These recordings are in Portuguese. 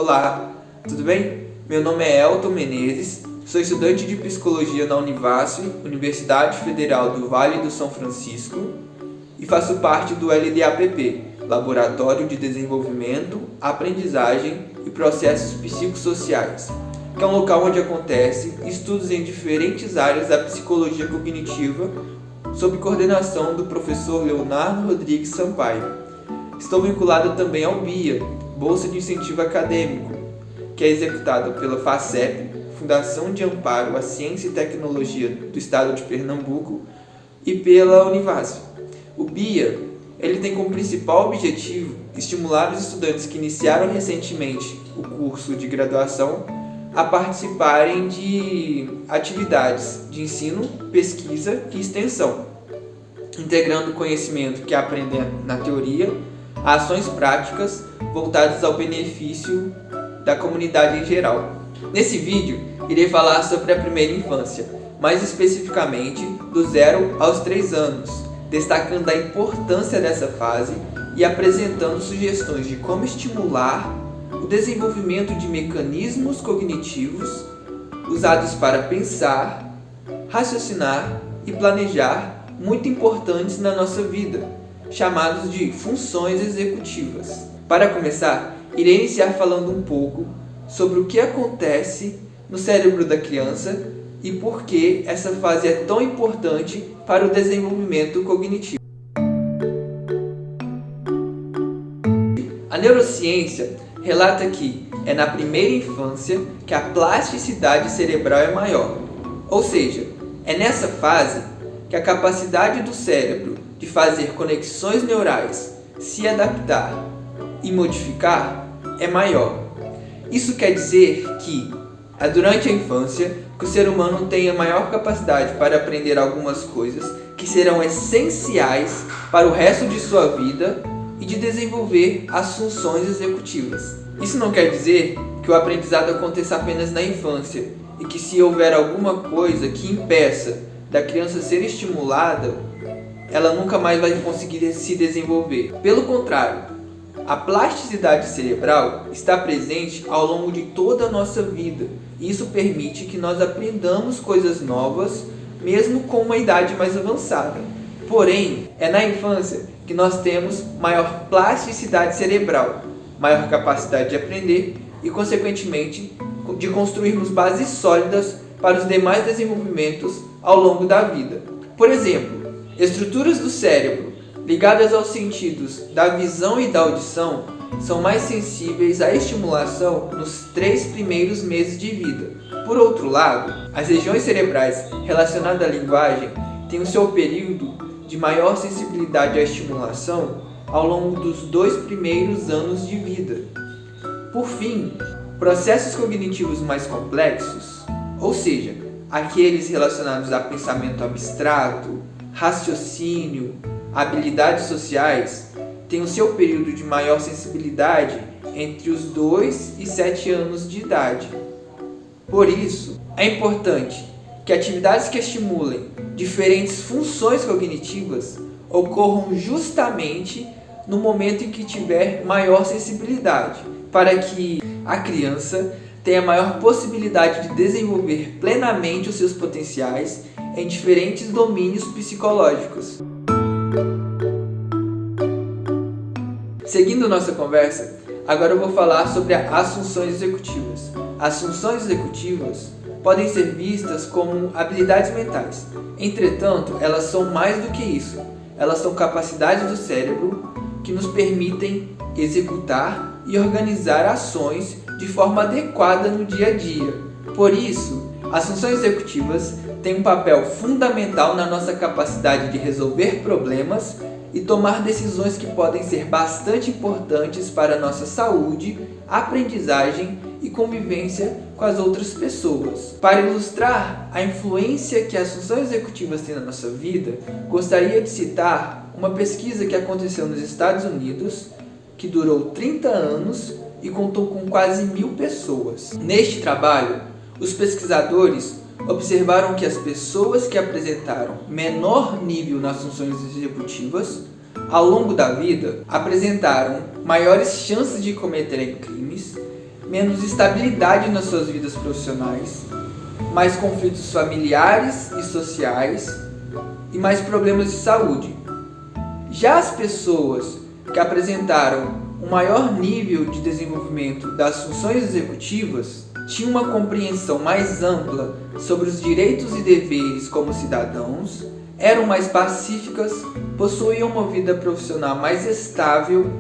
Olá, tudo bem? Meu nome é Elton Menezes, sou estudante de Psicologia na Univasf, Universidade Federal do Vale do São Francisco, e faço parte do LDAPP, Laboratório de Desenvolvimento, Aprendizagem e Processos Psicossociais, que é um local onde acontecem estudos em diferentes áreas da psicologia cognitiva, sob coordenação do professor Leonardo Rodrigues Sampaio. Estou vinculado também ao BIA, Bolsa de Incentivo Acadêmico, que é executado pela FACEP, Fundação de Amparo à Ciência e Tecnologia do Estado de Pernambuco, e pela Univasf. O BIA ele tem como principal objetivo estimular os estudantes que iniciaram recentemente o curso de graduação a participarem de atividades de ensino, pesquisa e extensão, integrando o conhecimento que aprendem na teoria a ações práticas voltadas ao benefício da comunidade em geral. Nesse vídeo, irei falar sobre a primeira infância, mais especificamente do 0 aos 3 anos, destacando a importância dessa fase e apresentando sugestões de como estimular o desenvolvimento de mecanismos cognitivos usados para pensar, raciocinar e planejar, muito importantes na nossa vida, chamados de funções executivas. Para começar, irei iniciar falando um pouco sobre o que acontece no cérebro da criança e por que essa fase é tão importante para o desenvolvimento cognitivo. A neurociência relata que é na primeira infância que a plasticidade cerebral é maior, ou seja, é nessa fase que a capacidade do cérebro de fazer conexões neurais, se adaptar e modificar é maior. Isso quer dizer que é durante a infância que o ser humano tem a maior capacidade para aprender algumas coisas que serão essenciais para o resto de sua vida e de desenvolver as funções executivas. Isso não quer dizer que o aprendizado aconteça apenas na infância e que se houver alguma coisa que impeça da criança ser estimulada, ela nunca mais vai conseguir se desenvolver. Pelo contrário, a plasticidade cerebral está presente ao longo de toda a nossa vida. Isso permite que nós aprendamos coisas novas, mesmo com uma idade mais avançada. Porém, é na infância que nós temos maior plasticidade cerebral, maior capacidade de aprender e, consequentemente, de construirmos bases sólidas para os demais desenvolvimentos ao longo da vida. Por exemplo, estruturas do cérebro ligadas aos sentidos da visão e da audição são mais sensíveis à estimulação nos 3 primeiros meses de vida. Por outro lado, as regiões cerebrais relacionadas à linguagem têm o seu período de maior sensibilidade à estimulação ao longo dos 2 primeiros anos de vida. Por fim, processos cognitivos mais complexos, ou seja, aqueles relacionados a pensamento abstrato, raciocínio, habilidades sociais, têm o seu período de maior sensibilidade entre os 2 e 7 anos de idade. Por isso, é importante que atividades que estimulem diferentes funções cognitivas ocorram justamente no momento em que tiver maior sensibilidade, para que a criança tenha maior possibilidade de desenvolver plenamente os seus potenciais em diferentes domínios psicológicos. Seguindo nossa conversa, agora eu vou falar sobre as funções executivas. As funções executivas podem ser vistas como habilidades mentais. Entretanto, elas são mais do que isso. Elas são capacidades do cérebro que nos permitem executar e organizar ações de forma adequada no dia a dia. Por isso, as funções executivas têm um papel fundamental na nossa capacidade de resolver problemas e tomar decisões que podem ser bastante importantes para a nossa saúde, aprendizagem e convivência com as outras pessoas. Para ilustrar a influência que as funções executivas têm na nossa vida, gostaria de citar uma pesquisa que aconteceu nos Estados Unidos, que durou 30 anos e contou com quase 1.000 pessoas. Neste trabalho, os pesquisadores observaram que as pessoas que apresentaram menor nível nas funções executivas ao longo da vida apresentaram maiores chances de cometerem crimes, menos estabilidade nas suas vidas profissionais, mais conflitos familiares e sociais e mais problemas de saúde. Já as pessoas que apresentaram um maior nível de desenvolvimento das funções executivas tinham uma compreensão mais ampla sobre os direitos e deveres como cidadãos, eram mais pacíficas, possuíam uma vida profissional mais estável,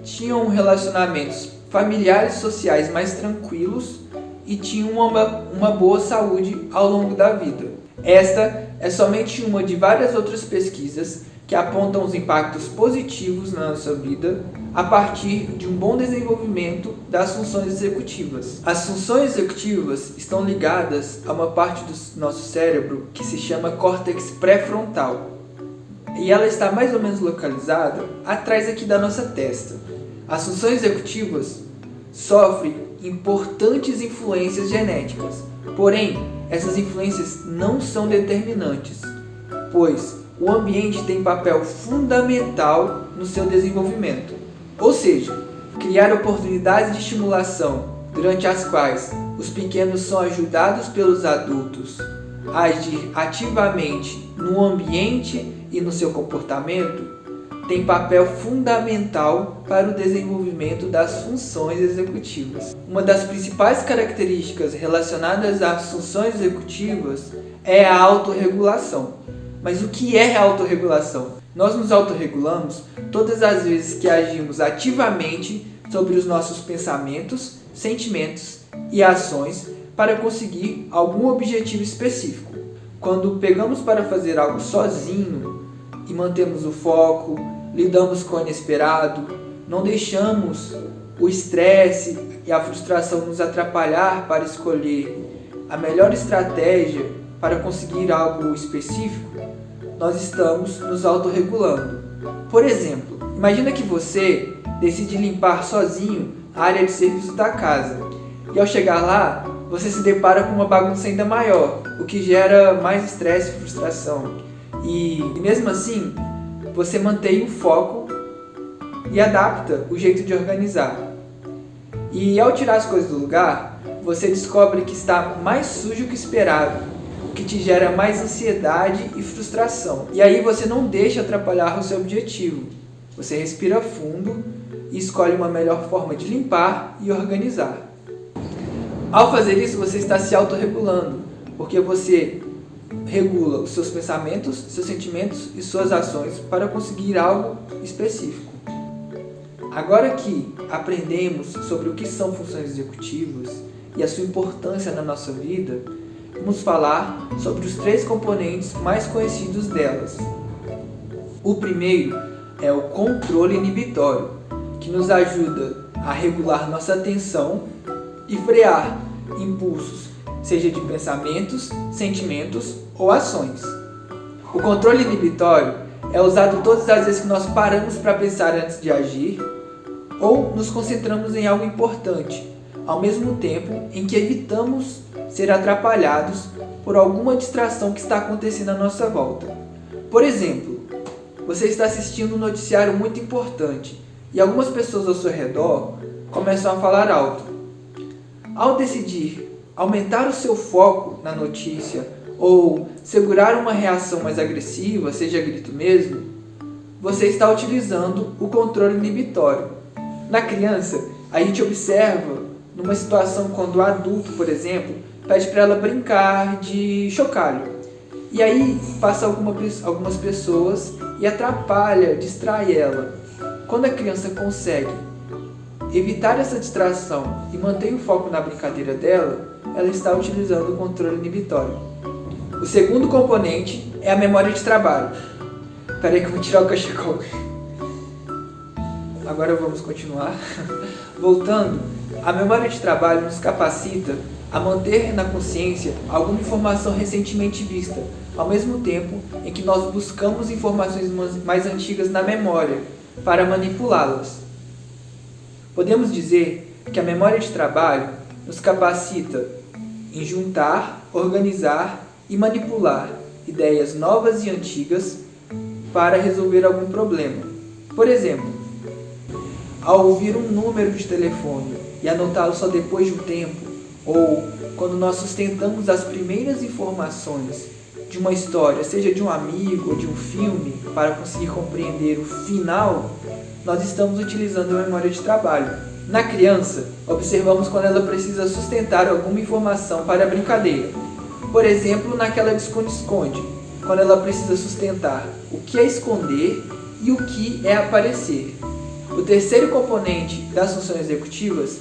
tinham relacionamentos familiares e sociais mais tranquilos e tinham uma boa saúde ao longo da vida. Esta é somente uma de várias outras pesquisas que apontam os impactos positivos na nossa vida a partir de um bom desenvolvimento das funções executivas. As funções executivas estão ligadas a uma parte do nosso cérebro que se chama córtex pré-frontal, e ela está mais ou menos localizada atrás aqui da nossa testa. As funções executivas sofrem importantes influências genéticas, porém, essas influências não são determinantes, pois o ambiente tem papel fundamental no seu desenvolvimento. Ou seja, criar oportunidades de estimulação durante as quais os pequenos são ajudados pelos adultos a agir ativamente no ambiente e no seu comportamento tem papel fundamental para o desenvolvimento das funções executivas. Uma das principais características relacionadas às funções executivas é a autorregulação. Mas o que é a autorregulação? Nós nos autorregulamos todas as vezes que agimos ativamente sobre os nossos pensamentos, sentimentos e ações para conseguir algum objetivo específico. Quando pegamos para fazer algo sozinho e mantemos o foco, lidamos com o inesperado, não deixamos o estresse e a frustração nos atrapalhar para escolher a melhor estratégia para conseguir algo específico, nós estamos nos autorregulando. Por exemplo, imagina que você decide limpar sozinho a área de serviço da casa e ao chegar lá, você se depara com uma bagunça ainda maior, o que gera mais estresse e frustração. E mesmo assim, você mantém o foco e adapta o jeito de organizar. E ao tirar as coisas do lugar, você descobre que está mais sujo que esperado, o que te gera mais ansiedade e frustração. E aí você não deixa atrapalhar o seu objetivo. Você respira fundo e escolhe uma melhor forma de limpar e organizar. Ao fazer isso, você está se autorregulando, porque você regula os seus pensamentos, seus sentimentos e suas ações para conseguir algo específico. Agora que aprendemos sobre o que são funções executivas e a sua importância na nossa vida, vamos falar sobre os 3 componentes mais conhecidos delas. O primeiro é o controle inibitório, que nos ajuda a regular nossa atenção e frear impulsos, seja de pensamentos, sentimentos ou ações. O controle inibitório é usado todas as vezes que nós paramos para pensar antes de agir ou nos concentramos em algo importante, ao mesmo tempo em que evitamos ser atrapalhados por alguma distração que está acontecendo à nossa volta. Por exemplo, você está assistindo um noticiário muito importante e algumas pessoas ao seu redor começam a falar alto. Ao decidir aumentar o seu foco na notícia ou segurar uma reação mais agressiva, seja grito mesmo, você está utilizando o controle inibitório. Na criança, a gente observa numa situação quando o adulto, por exemplo, pede para ela brincar de chocalho. E aí passa algumas pessoas e atrapalha, distrai ela. Quando a criança consegue evitar essa distração e mantém o foco na brincadeira dela, ela está utilizando o controle inibitório. O segundo componente é a memória de trabalho. Espera aí que eu vou tirar o cachecol. Agora vamos continuar. Voltando, a memória de trabalho nos capacita a manter na consciência alguma informação recentemente vista, ao mesmo tempo em que nós buscamos informações mais antigas na memória para manipulá-las. Podemos dizer que a memória de trabalho nos capacita em juntar, organizar e manipular ideias novas e antigas para resolver algum problema. Por exemplo, ao ouvir um número de telefone e anotá-lo só depois de um tempo, ou quando nós sustentamos as primeiras informações de uma história, seja de um amigo ou de um filme, para conseguir compreender o final, nós estamos utilizando a memória de trabalho. Na criança, observamos quando ela precisa sustentar alguma informação para a brincadeira. Por exemplo, naquela de esconde-esconde, quando ela precisa sustentar o que é esconder e o que é aparecer. O terceiro componente das funções executivas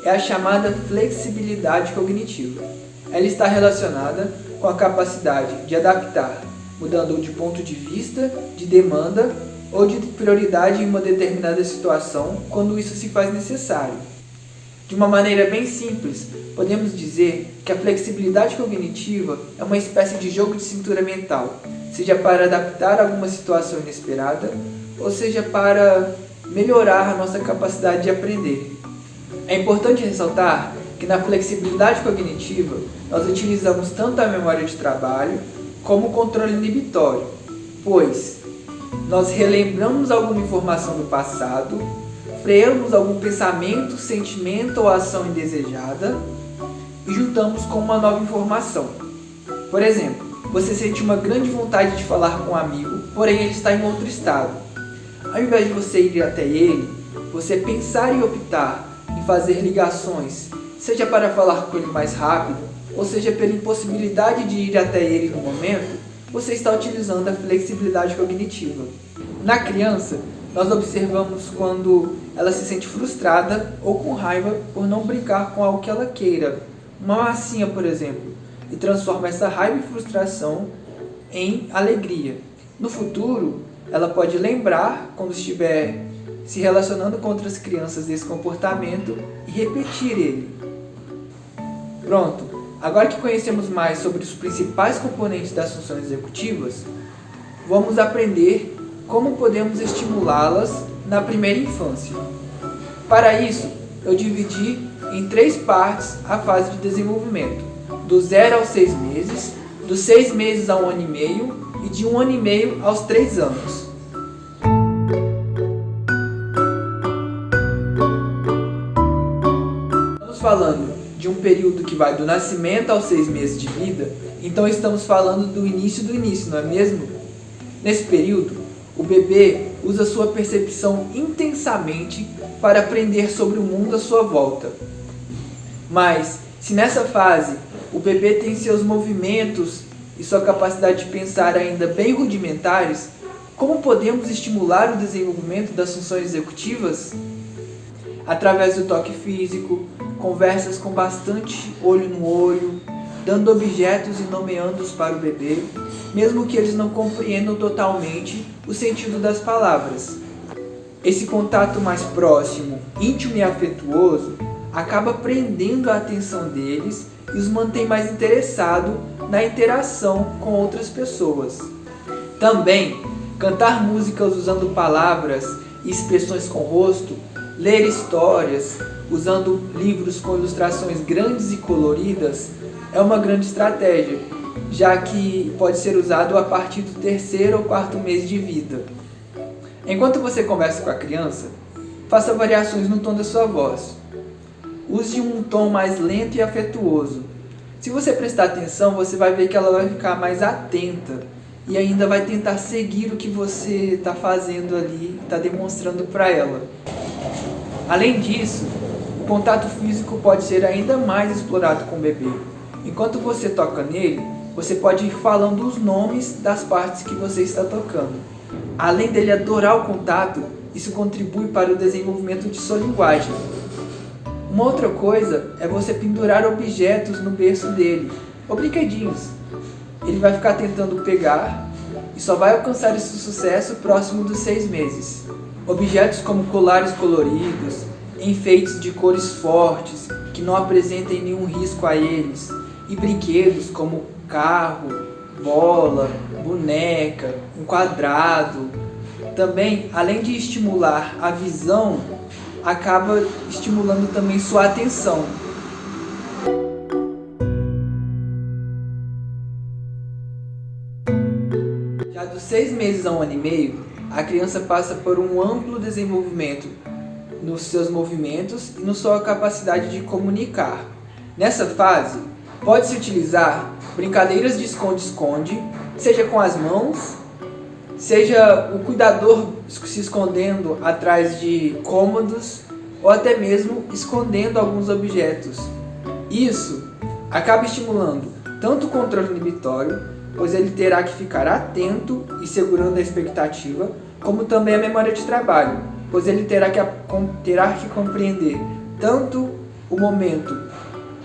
é a chamada flexibilidade cognitiva. Ela está relacionada com a capacidade de adaptar, mudando de ponto de vista, de demanda ou de prioridade em uma determinada situação quando isso se faz necessário. De uma maneira bem simples, podemos dizer que a flexibilidade cognitiva é uma espécie de jogo de cintura mental, seja para adaptar alguma situação inesperada, ou seja para melhorar a nossa capacidade de aprender. É importante ressaltar que na flexibilidade cognitiva nós utilizamos tanto a memória de trabalho como o controle inibitório, pois nós relembramos alguma informação do passado, freamos algum pensamento, sentimento ou ação indesejada e juntamos com uma nova informação. Por exemplo, você sente uma grande vontade de falar com um amigo, porém ele está em outro estado. Ao invés de você ir até ele, você pensar e optar em fazer ligações, seja para falar com ele mais rápido, ou seja pela impossibilidade de ir até ele no momento, você está utilizando a flexibilidade cognitiva. Na criança, nós observamos quando ela se sente frustrada ou com raiva por não brincar com algo que ela queira, uma massinha, por exemplo, e transforma essa raiva e frustração em alegria. No futuro, ela pode lembrar, quando estiver se relacionando com outras crianças desse comportamento, e repetir ele. Pronto, agora que conhecemos mais sobre os principais componentes das funções executivas, vamos aprender como podemos estimulá-las na primeira infância. Para isso, eu dividi em 3 partes a fase de desenvolvimento, do 0 aos 6 meses, dos 6 meses a 1 ano e meio e de 1 ano e meio aos 3 anos. Estamos falando de um período que vai do nascimento aos 6 meses de vida, então estamos falando do início, não é mesmo? Nesse período, o bebê usa sua percepção intensamente para aprender sobre o mundo à sua volta. Mas, se nessa fase o bebê tem seus movimentos e sua capacidade de pensar ainda bem rudimentares, como podemos estimular o desenvolvimento das funções executivas? Através do toque físico, conversas com bastante olho no olho, dando objetos e nomeando-os para o bebê, mesmo que eles não compreendam totalmente o sentido das palavras. Esse contato mais próximo, íntimo e afetuoso acaba prendendo a atenção deles e os mantém mais interessados na interação com outras pessoas. Também, cantar músicas usando palavras e expressões com o rosto, ler histórias usando livros com ilustrações grandes e coloridas é uma grande estratégia, já que pode ser usado a partir do 3º ou 4º mês de vida. Enquanto você conversa com a criança, faça variações no tom da sua voz. Use um tom mais lento e afetuoso. Se você prestar atenção, você vai ver que ela vai ficar mais atenta e ainda vai tentar seguir o que você está fazendo ali, está demonstrando para ela. Além disso, o contato físico pode ser ainda mais explorado com o bebê. Enquanto você toca nele, você pode ir falando os nomes das partes que você está tocando. Além dele adorar o contato, isso contribui para o desenvolvimento de sua linguagem. Uma outra coisa é você pendurar objetos no berço dele, ou brinquedinhos. Ele vai ficar tentando pegar e só vai alcançar esse sucesso próximo dos 6 meses. Objetos como colares coloridos, enfeites de cores fortes que não apresentem nenhum risco a eles, e brinquedos como carro, bola, boneca, um quadrado. Também, além de estimular a visão, acaba estimulando também sua atenção. Já dos 6 meses a 1 ano e meio, a criança passa por um amplo desenvolvimento nos seus movimentos e na sua capacidade de comunicar. Nessa fase, pode-se utilizar brincadeiras de esconde-esconde, seja com as mãos, seja o cuidador se escondendo atrás de cômodos ou até mesmo escondendo alguns objetos. Isso acaba estimulando tanto o controle inibitório, pois ele terá que ficar atento e segurando a expectativa, como também a memória de trabalho, pois ele terá que compreender tanto o momento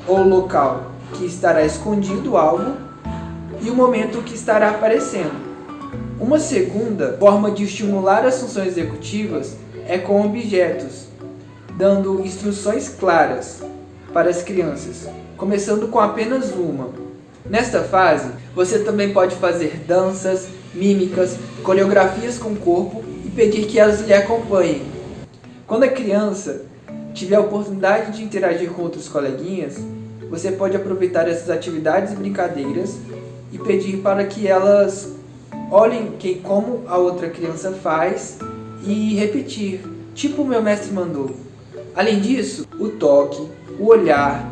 ou local que estará escondido algo e o momento que estará aparecendo. Uma segunda forma de estimular as funções executivas é com objetos, dando instruções claras para as crianças, começando com apenas uma. Nesta fase, você também pode fazer danças, mímicas, coreografias com o corpo e pedir que elas lhe acompanhem. Quando a criança tiver a oportunidade de interagir com outros coleguinhas, você pode aproveitar essas atividades e brincadeiras e pedir para que elas olhem como a outra criança faz e repetir, tipo o meu mestre mandou. Além disso, o toque, o olhar,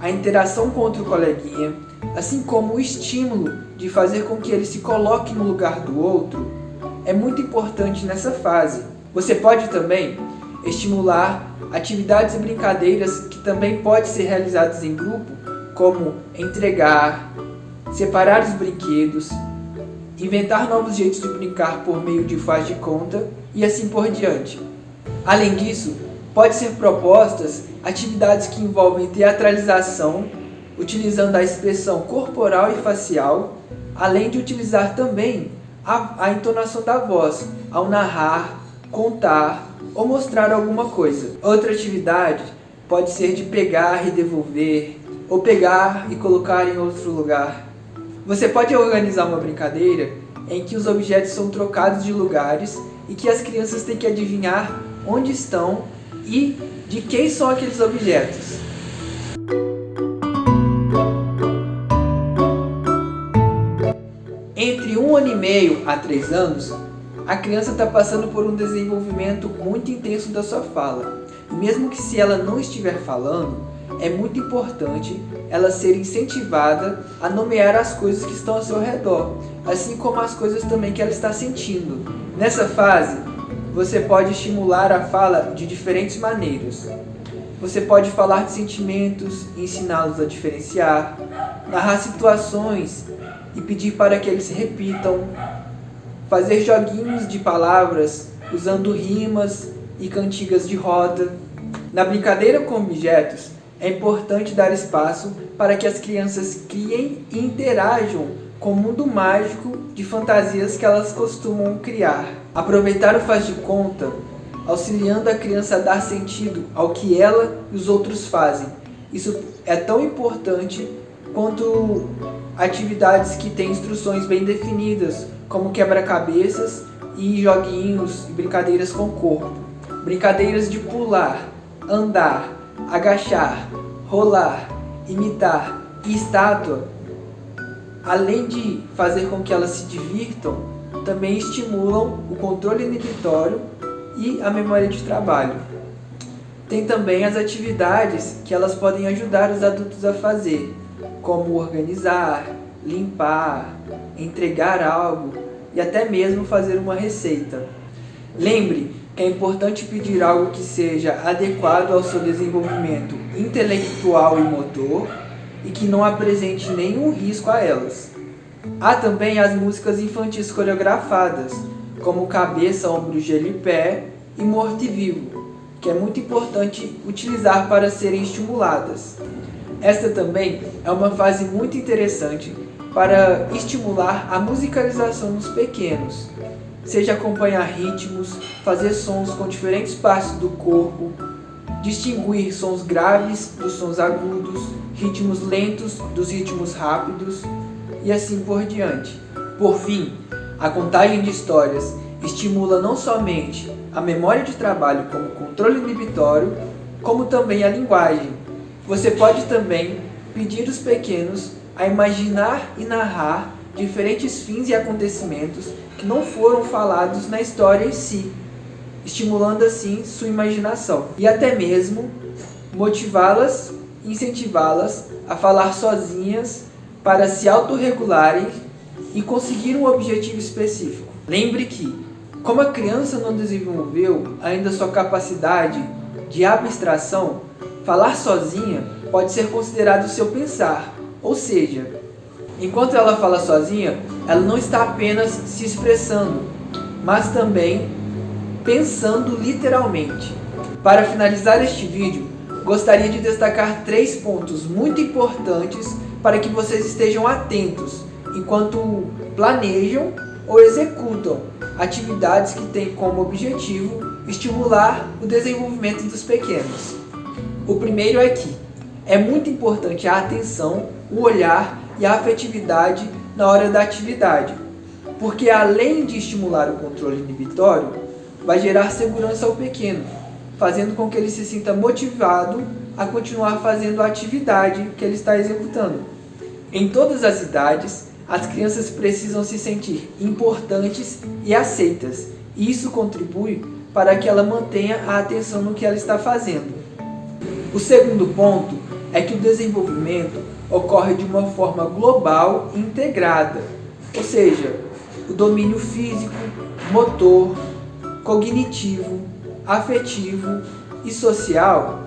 a interação com outro coleguinha, assim como o estímulo de fazer com que ele se coloque no lugar do outro, é muito importante nessa fase. Você pode também estimular atividades e brincadeiras que também podem ser realizadas em grupo, como entregar, separar os brinquedos, inventar novos jeitos de brincar por meio de faz de conta e assim por diante. Além disso, pode ser propostas atividades que envolvem teatralização, utilizando a expressão corporal e facial, além de utilizar também a entonação da voz ao narrar, contar ou mostrar alguma coisa. Outra atividade pode ser de pegar e devolver, ou pegar e colocar em outro lugar. Você pode organizar uma brincadeira em que os objetos são trocados de lugares e que as crianças têm que adivinhar onde estão e de quem são aqueles objetos. Entre 1 ano e meio a 3 anos, a criança está passando por um desenvolvimento muito intenso da sua fala. E mesmo que se ela não estiver falando, é muito importante ela ser incentivada a nomear as coisas que estão ao seu redor, assim como as coisas também que ela está sentindo. Nessa fase, você pode estimular a fala de diferentes maneiras. Você pode falar de sentimentos e ensiná-los a diferenciar, narrar situações e pedir para que eles repitam, fazer joguinhos de palavras usando rimas e cantigas de roda. Na brincadeira com objetos, é importante dar espaço para que as crianças criem e interajam com o mundo mágico de fantasias que elas costumam criar. Aproveitar o faz de conta, auxiliando a criança a dar sentido ao que ela e os outros fazem. Isso é tão importante quanto atividades que têm instruções bem definidas, como quebra-cabeças e joguinhos e brincadeiras com o corpo. Brincadeiras de pular, andar, agachar, rolar, imitar e estátua, além de fazer com que elas se divirtam, também estimulam o controle inibitório e a memória de trabalho. Tem também as atividades que elas podem ajudar os adultos a fazer, como organizar, limpar, entregar algo e até mesmo fazer uma receita. Lembre que é importante pedir algo que seja adequado ao seu desenvolvimento intelectual e motor e que não apresente nenhum risco a elas. Há também as músicas infantis coreografadas, como Cabeça, Ombro, Gelo e Pé e Morto e Vivo, que é muito importante utilizar para serem estimuladas. Esta também é uma fase muito interessante para estimular a musicalização nos pequenos, seja acompanhar ritmos, fazer sons com diferentes partes do corpo, distinguir sons graves dos sons agudos, ritmos lentos dos ritmos rápidos e assim por diante. Por fim, a contagem de histórias estimula não somente a memória de trabalho como controle inibitório, como também a linguagem. Você pode também pedir aos pequenos a imaginar e narrar diferentes fins e acontecimentos que não foram falados na história em si. estimulando assim sua imaginação e até mesmo motivá-las e incentivá-las a falar sozinhas para se autorregularem e conseguir um objetivo específico. Lembre que, como a criança não desenvolveu ainda sua capacidade de abstração, falar sozinha pode ser considerado seu pensar, ou seja, enquanto ela fala sozinha, ela não está apenas se expressando, mas também pensando literalmente. Para finalizar este vídeo, gostaria de destacar 3 pontos muito importantes para que vocês estejam atentos enquanto planejam ou executam atividades que têm como objetivo estimular o desenvolvimento dos pequenos. O primeiro é que é muito importante a atenção, o olhar e a afetividade na hora da atividade, porque além de estimular o controle inibitório, vai gerar segurança ao pequeno, fazendo com que ele se sinta motivado a continuar fazendo a atividade que ele está executando. Em todas as idades, as crianças precisam se sentir importantes e aceitas, e isso contribui para que ela mantenha a atenção no que ela está fazendo. O segundo ponto é que o desenvolvimento ocorre de uma forma global e integrada, ou seja, o domínio físico, motor, cognitivo, afetivo e social,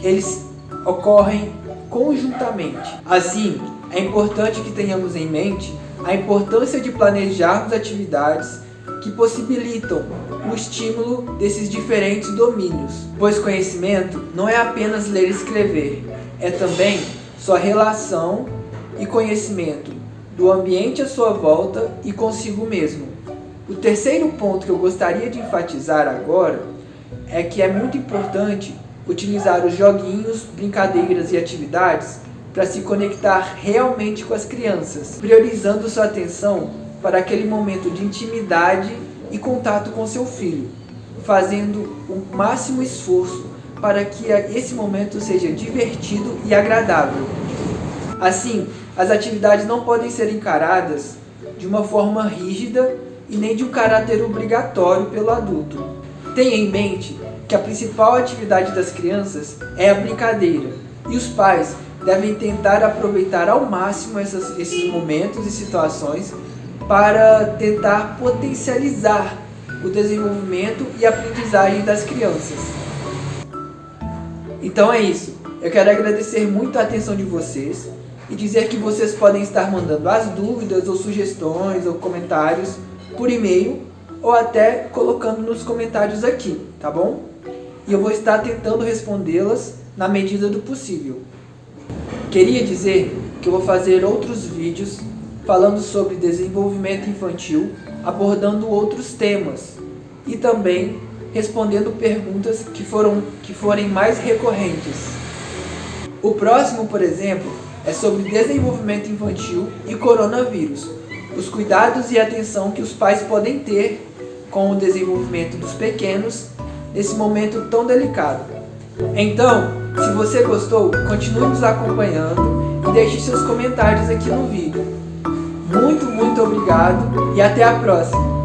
eles ocorrem conjuntamente. Assim, é importante que tenhamos em mente a importância de planejarmos atividades que possibilitam o estímulo desses diferentes domínios, pois conhecimento não é apenas ler e escrever, é também sua relação e conhecimento do ambiente à sua volta e consigo mesmo. O terceiro ponto que eu gostaria de enfatizar agora é que é muito importante utilizar os joguinhos, brincadeiras e atividades para se conectar realmente com as crianças, priorizando sua atenção para aquele momento de intimidade e contato com seu filho, fazendo o máximo esforço para que esse momento seja divertido e agradável. Assim, as atividades não podem ser encaradas de uma forma rígida e nem de um caráter obrigatório pelo adulto. Tenha em mente que a principal atividade das crianças é a brincadeira, e os pais devem tentar aproveitar ao máximo esses momentos e situações para tentar potencializar o desenvolvimento e aprendizagem das crianças. Então é isso. Eu quero agradecer muito a atenção de vocês e dizer que vocês podem estar mandando as dúvidas ou sugestões ou comentários por e-mail ou até colocando nos comentários aqui, tá bom? E eu vou estar tentando respondê-las na medida do possível. Queria dizer que eu vou fazer outros vídeos falando sobre desenvolvimento infantil, abordando outros temas e também respondendo perguntas que forem mais recorrentes. O próximo, por exemplo, é sobre desenvolvimento infantil e coronavírus, os cuidados e atenção que os pais podem ter com o desenvolvimento dos pequenos nesse momento tão delicado. Então, se você gostou, continue nos acompanhando e deixe seus comentários aqui no vídeo. Muito obrigado e até a próxima!